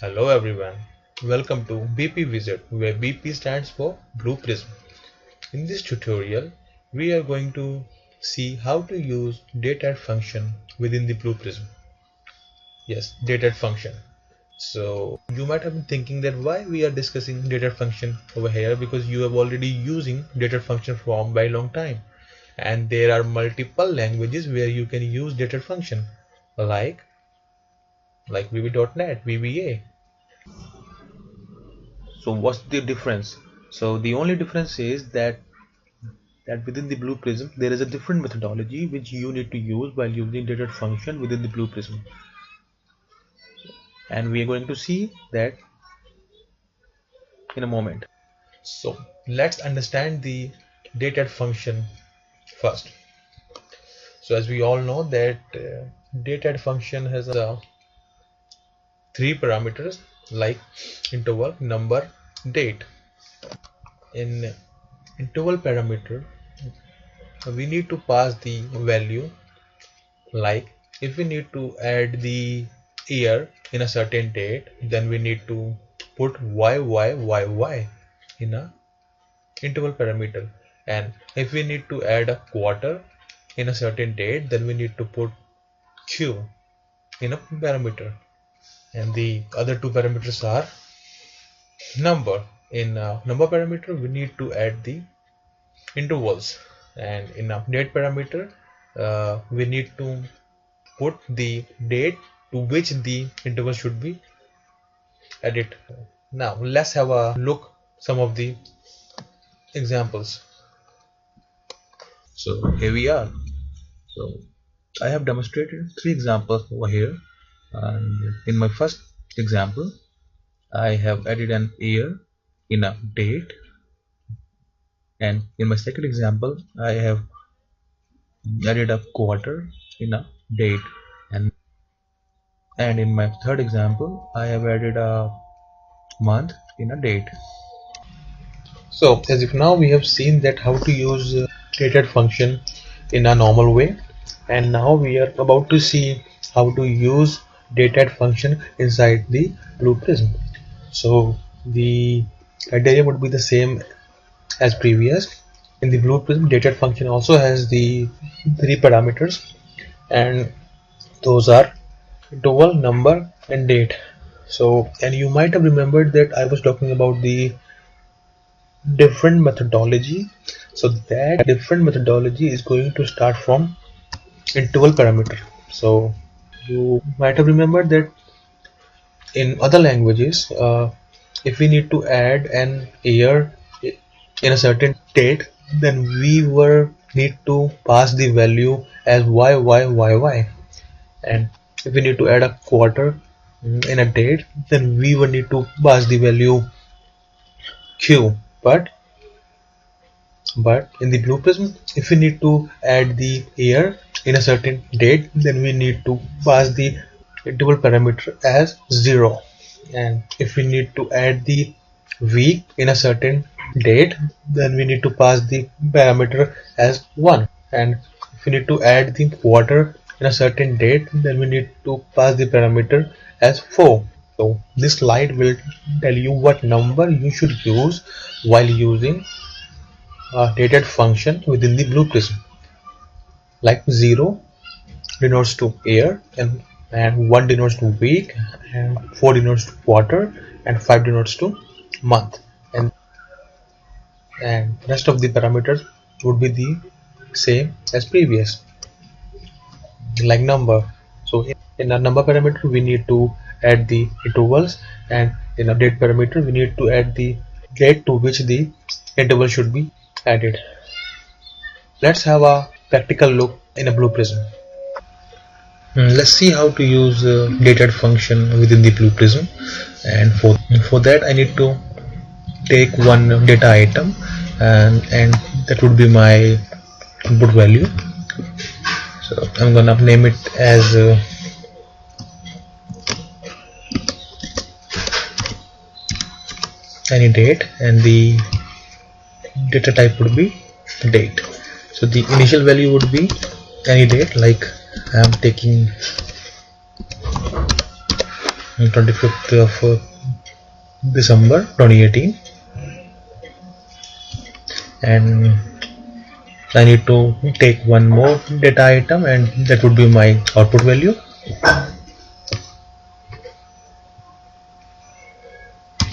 Hello everyone, welcome to BP Visit where BP stands for Blue Prism. In this tutorial, we are going to see how to use DateAdd function within the Blue Prism. Yes, DateAdd function. So you might have been thinking that why we are discussing DateAdd function over here, because you have already using DateAdd function for a very long time. And there are multiple languages where you can use DateAdd function like VB.NET, VBA. So what's the difference? So the only difference is that within the Blue Prism there is a different methodology which you need to use while using DateAdd function within the Blue Prism, and we are going to see that in a moment. So let's understand the DateAdd function first. So as we all know that DateAdd function has three parameters like interval, number, date. In interval parameter we need to pass the value, like if we need to add the year in a certain date, then we need to put YYYY in a interval parameter, and if we need to add a quarter in a certain date, then we need to put Q in a parameter, and the other two parameters are number. In a number parameter we need to add the intervals, and in a date parameter we need to put the date to which the interval should be added. Now let's have a look some of the examples. So here we are. So I have demonstrated three examples over here, and in my first example I have added an year in a date, and in my second example I have added a quarter in a date, and in my third example I have added a month in a date. So as if now we have seen that how to use DateAdd function in a normal way, and now we are about to see how to use DateAdd function inside the Blue Prism. So the criteria would be the same as previous. In the Blue Prism, DateAdd function also has the three parameters, and those are interval, number, and date. So, and you might have remembered that I was talking about the different methodology. So that different methodology is going to start from interval parameter. So you might have remembered that in other languages, if we need to add an year in a certain date, then we need to pass the value as YYYY, and if we need to add a quarter in a date, then we would need to pass the value Q. But in the Blue Prism, if we need to add the year in a certain date, then we need to pass the interval parameter as 0, and if we need to add the week in a certain date, then we need to pass the parameter as 1, and if we need to add the quarter in a certain date, then we need to pass the parameter as 4. So this slide will tell you what number you should use while using a DateAdd function within the Blue Prism. Like 0 denotes to year, and 1 denotes to week, and 4 denotes to quarter, and 5 denotes to month, and rest of the parameters would be the same as previous, like number. So in a number parameter we need to add the intervals, and in a date parameter we need to add the date to which the interval should be added. Let's have a practical look in a Blue Prism. Let's see how to use DateAdd function within the Blue Prism, and for that I need to take one data item, and that would be my input value. So I'm gonna name it as any date, and the data type would be date. So the initial value would be any date, like I am taking 25th of December 2018, and I need to take one more data item, and that would be my output value.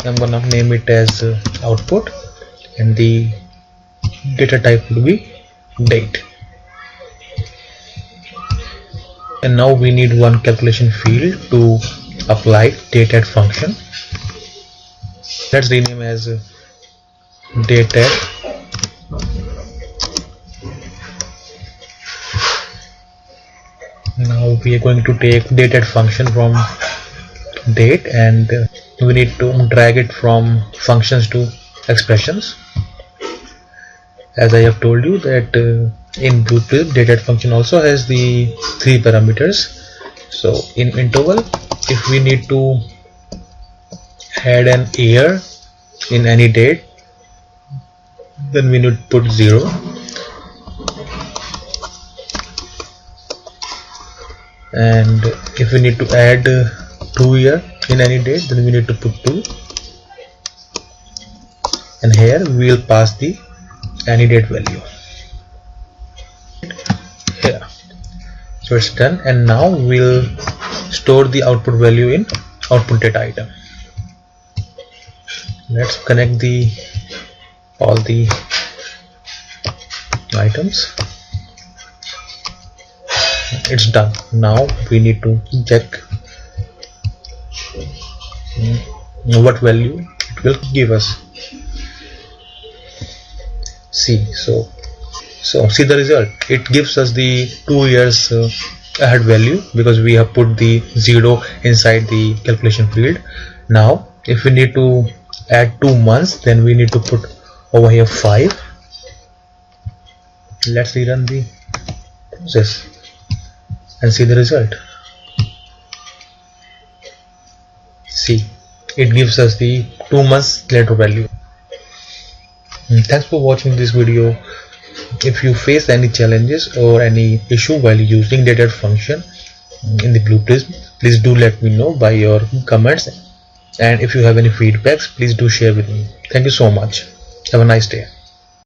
I'm gonna name it as output, and the data type would be date. And now we need one calculation field to apply DateAdd function. Let's rename as DateAdd. Now we are going to take DateAdd function from date, and we need to drag it from functions to expressions. As I have told you that in BluePrism DateAdd function also has the 3 parameters. So in interval, if we need to add an year in any date, then we need to put 0. And if we need to add 2 year in any date, then we need to put 2. And here we will pass the any date value here. So it's done, and now we'll store the output value in output data item. Let's connect all the items. It's done. Now we need to check what value it will give us. See, so see the result. It gives us the 2 years ahead value because we have put the 0 inside the calculation field. Now if we need to add 2 months, then we need to put over here 5. Let's rerun the process and see the result. See, it gives us the 2 months later value. Thanks for watching this video. If you face any challenges or any issue while using DateAdd function in the BluePrism, please do let me know by your comments, and if you have any feedbacks, please do share with me. Thank you so much. Have a nice day.